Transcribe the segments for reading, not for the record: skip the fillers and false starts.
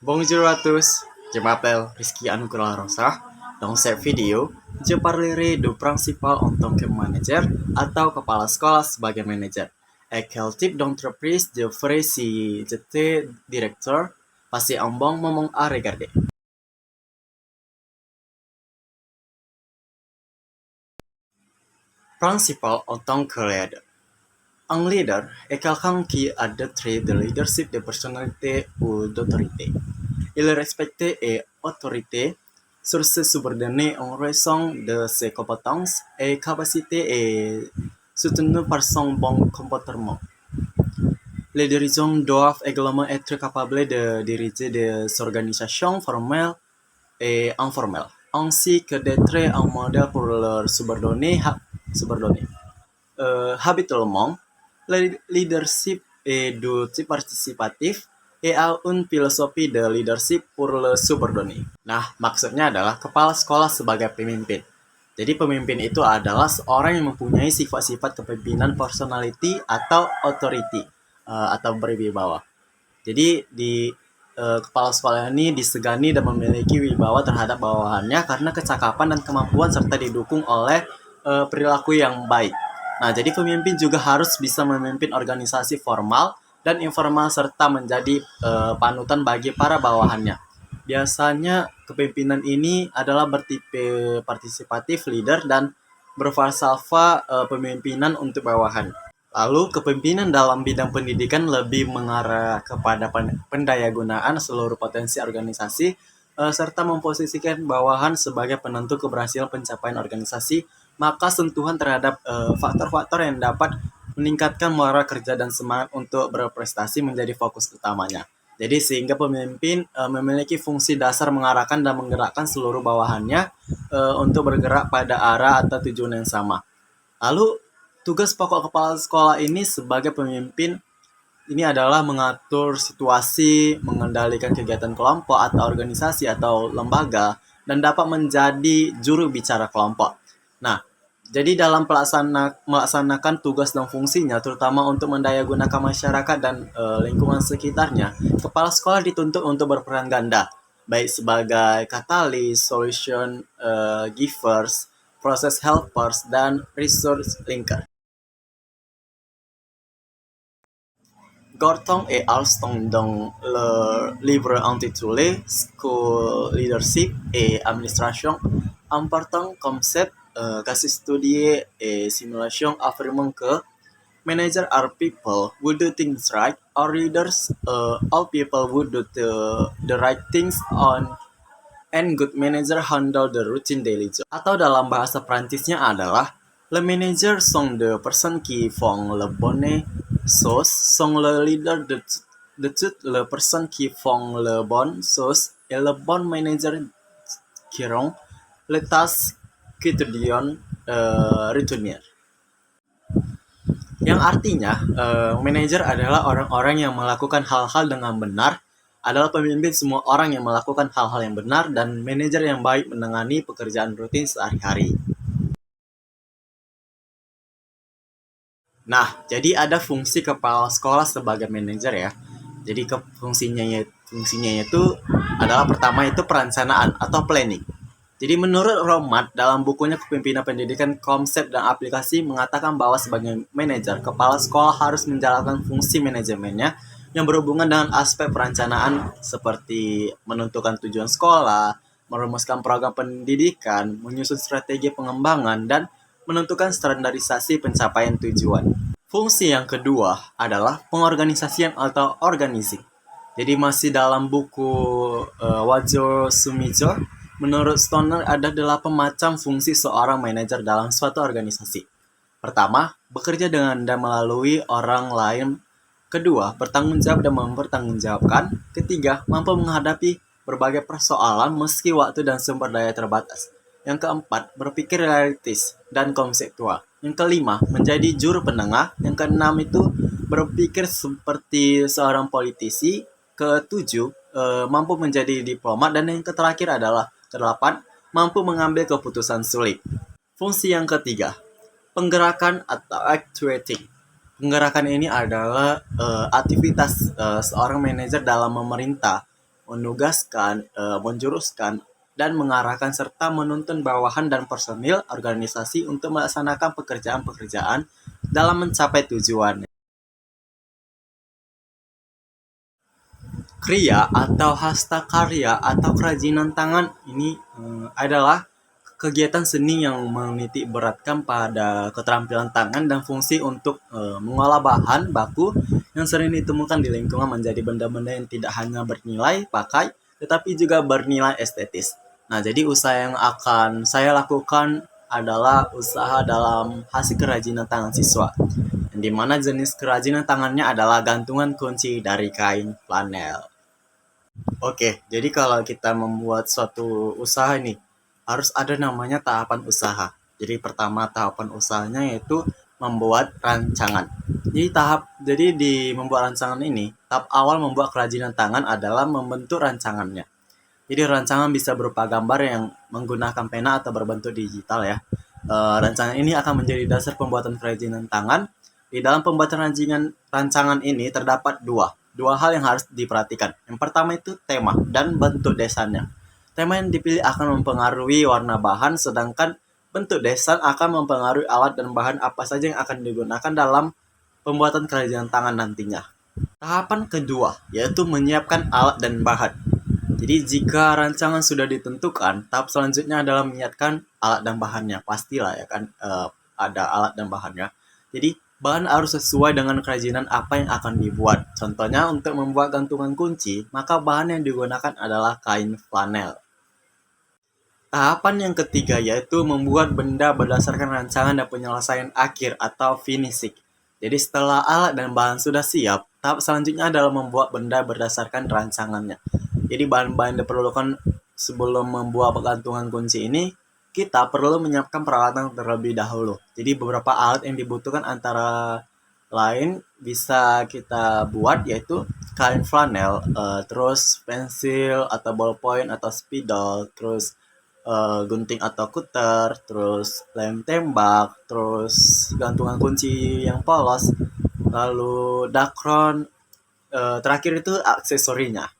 Bonjour à tous, je m'appelle Rizky Anugrah Rosa. Dans cette vidéo, je parlerai du principal en tant que manager atau kepala sekolah sebagai manager. Et quel type d'entreprise je ferai si j'étais directeur? Pasti un bon moment à regarder. Principal en tant que leader. Un leader est quelqu'un qui a des traits de leadership, de personnalité ou d'autorité. Il respecte et autorité sur ses subordonnés en raison de ses compétences et capacités et soutenu par son bon comportement. Les dirigeants doivent également être capables de diriger des organisations formelles et informelles, ainsi que d'être un modèle pour leurs subordonnés. Habituellement, le leadership est du type participatif et a une philosophie de leadership pour le subordonné. Nah, maksudnya adalah kepala sekolah sebagai pemimpin. Jadi pemimpin itu adalah seorang yang mempunyai sifat-sifat kepemimpinan personality atau authority atau berwibawa. Jadi di kepala sekolah ini disegani dan memiliki wibawa terhadap bawahannya karena kecakapan dan kemampuan serta didukung oleh perilaku yang baik. Nah, jadi pemimpin juga harus bisa memimpin organisasi formal dan informal serta menjadi panutan bagi para bawahannya. Biasanya kepemimpinan ini adalah bertipe partisipatif leader dan berfalsafah pemimpinan untuk bawahan. Lalu kepemimpinan dalam bidang pendidikan lebih mengarah kepada pendayagunaan seluruh potensi organisasi serta memposisikan bawahan sebagai penentu keberhasilan pencapaian organisasi, maka sentuhan terhadap faktor-faktor yang dapat meningkatkan moral kerja dan semangat untuk berprestasi menjadi fokus utamanya. Jadi sehingga pemimpin memiliki fungsi dasar mengarahkan dan menggerakkan seluruh bawahannya untuk bergerak pada arah atau tujuan yang sama. Lalu tugas pokok kepala sekolah ini sebagai pemimpin ini adalah mengatur situasi, mengendalikan kegiatan kelompok atau organisasi atau lembaga, dan dapat menjadi juru bicara kelompok. Nah, jadi dalam melaksanakan tugas dan fungsinya, terutama untuk mendayagunakan masyarakat dan lingkungan sekitarnya, kepala sekolah dituntut untuk berperan ganda, baik sebagai katalis, solution givers, proses helpers, dan resource linker. Gorton et Alston dans le livre intitulé School Leadership et Administration, important concept casus study et simulation affirmant que managers are people who do things right, or leaders all people who do the right things on and good manager handle the routine daily job. Atau dalam bahasa Prancisnya adalah le manager sont de person qui font le bonne chose, sont le leader de toute le person qui font le bonne chose, et le bon manager qui rend le tâche quotidienne routinier. Yang artinya, manajer adalah orang-orang yang melakukan hal-hal dengan benar, adalah pemimpin semua orang yang melakukan hal-hal yang benar, dan manajer yang baik menangani pekerjaan rutin sehari-hari. Nah, jadi ada fungsi kepala sekolah sebagai manajer ya. Jadi fungsinya itu adalah pertama itu perencanaan atau planning. Jadi menurut Romat dalam bukunya Kepemimpinan Pendidikan, Konsep dan Aplikasi mengatakan bahwa sebagai manajer, kepala sekolah harus menjalankan fungsi manajemennya yang berhubungan dengan aspek perencanaan seperti menentukan tujuan sekolah, merumuskan program pendidikan, menyusun strategi pengembangan, dan menentukan standarisasi pencapaian tujuan. Fungsi yang kedua adalah pengorganisasian atau organizing. Jadi masih dalam buku Wajo Sumijo, menurut Stoner ada 8 macam fungsi seorang manajer dalam suatu organisasi. Pertama, bekerja dengan dan melalui orang lain. Kedua, bertanggung jawab dan mempertanggungjawabkan. Ketiga, mampu menghadapi berbagai persoalan meski waktu dan sumber daya terbatas. Yang keempat, berpikir realistis dan konseptual. Yang kelima, menjadi juru penengah. Yang keenam itu berpikir seperti seorang politisi. Ketujuh, mampu menjadi diplomat. Dan yang terakhir adalah kedelapan, mampu mengambil keputusan sulit. Fungsi yang ketiga, penggerakan atau actuating. Penggerakan ini adalah aktivitas seorang manajer dalam memerintah, menugaskan, menjuruskan, dan mengarahkan serta menuntun bawahan dan personil organisasi untuk melaksanakan pekerjaan-pekerjaan dalam mencapai tujuan. Kriya atau hasta karya atau kerajinan tangan ini adalah kegiatan seni yang menitik beratkan pada keterampilan tangan dan fungsi untuk mengolah bahan baku yang sering ditemukan di lingkungan menjadi benda-benda yang tidak hanya bernilai pakai, tetapi juga bernilai estetis. Nah, jadi usaha yang akan saya lakukan adalah usaha dalam hasil kerajinan tangan siswa, di mana jenis kerajinan tangannya adalah gantungan kunci dari kain flanel. Oke, jadi kalau kita membuat suatu usaha ini, harus ada namanya tahapan usaha. Jadi pertama tahapan usahanya yaitu membuat rancangan. Jadi di membuat rancangan ini, tahap awal membuat kerajinan tangan adalah membentuk rancangannya. Jadi rancangan bisa berupa gambar yang menggunakan pena atau berbentuk digital ya. Rancangan ini akan menjadi dasar pembuatan kerajinan tangan. Di dalam pembuatan rancangan ini terdapat dua hal yang harus diperhatikan. Yang pertama itu tema dan bentuk desainnya. Tema yang dipilih akan mempengaruhi warna bahan, sedangkan bentuk desain akan mempengaruhi alat dan bahan apa saja yang akan digunakan dalam pembuatan kerajinan tangan nantinya. Tahapan kedua yaitu menyiapkan alat dan bahan. Jadi jika rancangan sudah ditentukan, tahap selanjutnya adalah menyiapkan alat dan bahannya. Pastilah ya kan ada alat dan bahannya. Jadi bahan harus sesuai dengan kerajinan apa yang akan dibuat. Contohnya untuk membuat gantungan kunci, maka bahan yang digunakan adalah kain flanel. Tahapan yang ketiga yaitu membuat benda berdasarkan rancangan dan penyelesaian akhir atau finishing. Jadi setelah alat dan bahan sudah siap, tahap selanjutnya adalah membuat benda berdasarkan rancangannya. Jadi bahan-bahan yang diperlukan sebelum membuat gantungan kunci ini, kita perlu menyiapkan peralatan terlebih dahulu. Jadi beberapa alat yang dibutuhkan antara lain bisa kita buat yaitu kain flanel, terus pensil atau ballpoint atau spidol, terus gunting atau kuter, terus lem tembak, terus gantungan kunci yang polos, lalu dakron, terakhir itu aksesorinya.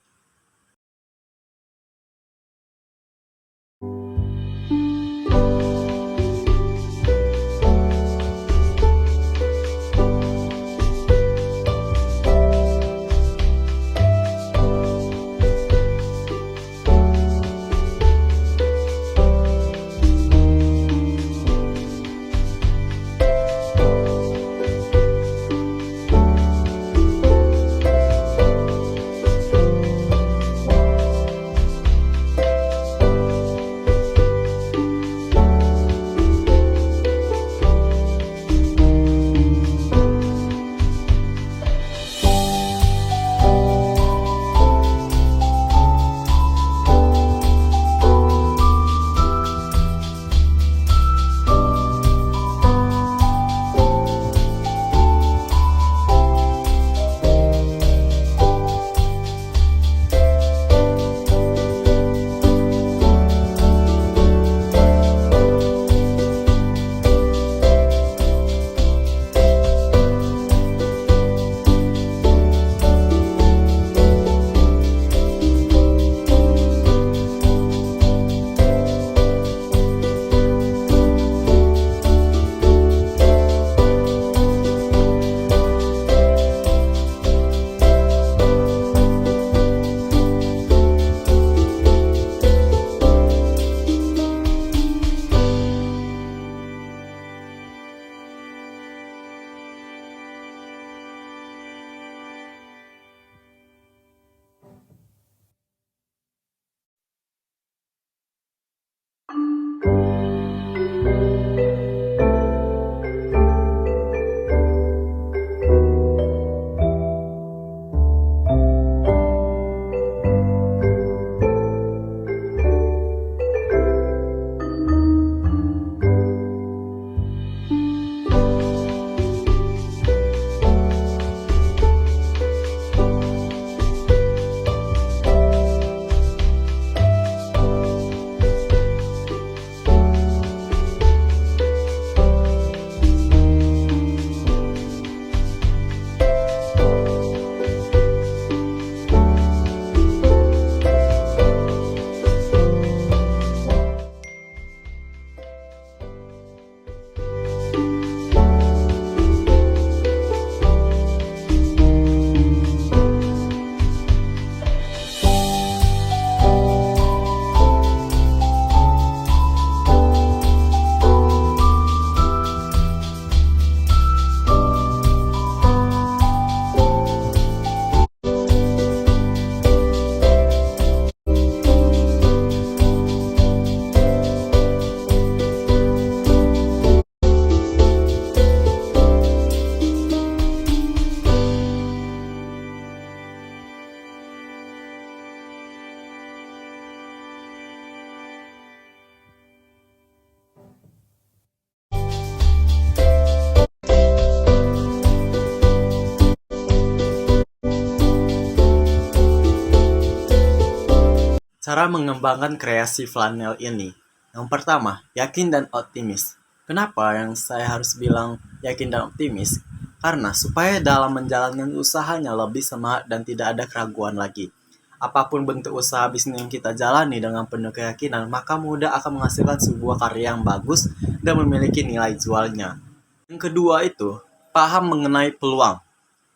Cara mengembangkan kreasi flanel ini. Yang pertama, yakin dan optimis. Kenapa yang saya harus bilang yakin dan optimis? Karena supaya dalam menjalankan usahanya lebih semangat dan tidak ada keraguan lagi. Apapun bentuk usaha bisnis yang kita jalani dengan penuh keyakinan, maka mudah akan menghasilkan sebuah karya yang bagus dan memiliki nilai jualnya. Yang kedua itu, paham mengenai peluang.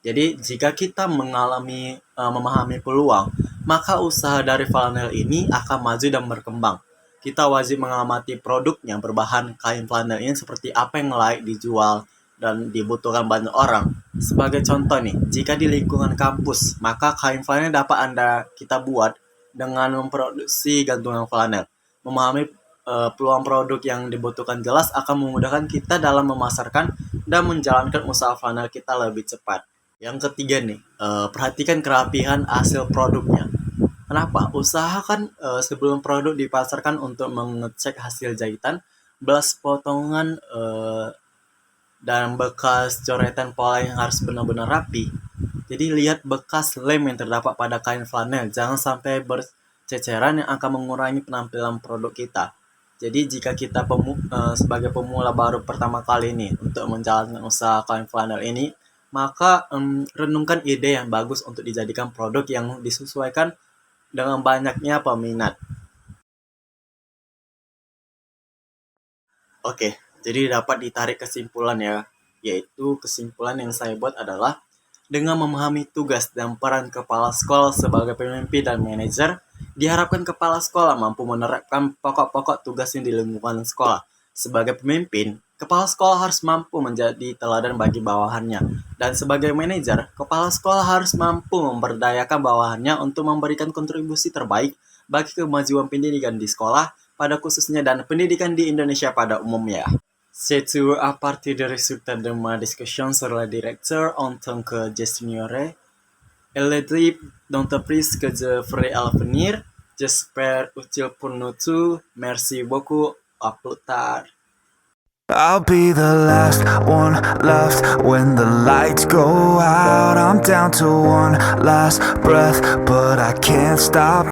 Jadi, jika kita memahami peluang, maka usaha dari flanel ini akan maju dan berkembang. Kita wajib mengamati produk yang berbahan kain flanel ini seperti apa yang layak dijual dan dibutuhkan banyak orang. Sebagai contoh nih, jika di lingkungan kampus, maka kain flanel dapat kita buat dengan memproduksi gantungan flanel. Memahami peluang produk yang dibutuhkan jelas akan memudahkan kita dalam memasarkan dan menjalankan usaha flanel kita lebih cepat. Yang ketiga nih, perhatikan kerapihan hasil produknya. Kenapa? Usaha kan sebelum produk dipasarkan untuk mengecek hasil jahitan, belas potongan, dan bekas coretan pola yang harus benar-benar rapi. Jadi lihat bekas lem yang terdapat pada kain flanel, jangan sampai berceceran yang akan mengurangi penampilan produk kita. Jadi jika kita sebagai pemula baru pertama kali ini untuk menjalankan usaha kain flanel ini, maka renungkan ide yang bagus untuk dijadikan produk yang disesuaikan dengan banyaknya peminat. Oke, jadi dapat ditarik kesimpulan ya, yaitu kesimpulan yang saya buat adalah dengan memahami tugas dan peran kepala sekolah sebagai pemimpin dan manajer, diharapkan kepala sekolah mampu menerapkan pokok-pokok tugasnya di lingkungan sekolah. Sebagai pemimpin, kepala sekolah harus mampu menjadi teladan bagi bawahannya. Dan sebagai manajer, kepala sekolah harus mampu memberdayakan bawahannya untuk memberikan kontribusi terbaik bagi kemajuan pendidikan di sekolah, pada khususnya dan pendidikan di Indonesia pada umumnya. C'est tout à partir des résultats de ma discussion sur le directeur en tant que gestionnaire et les types d'entreprise que je ferai à l'avenir. J'espère utile pour nous tous. Merci beaucoup. À plus tard. I'll be the last one left when the lights go out. I'm down to one last breath, but I can't stop.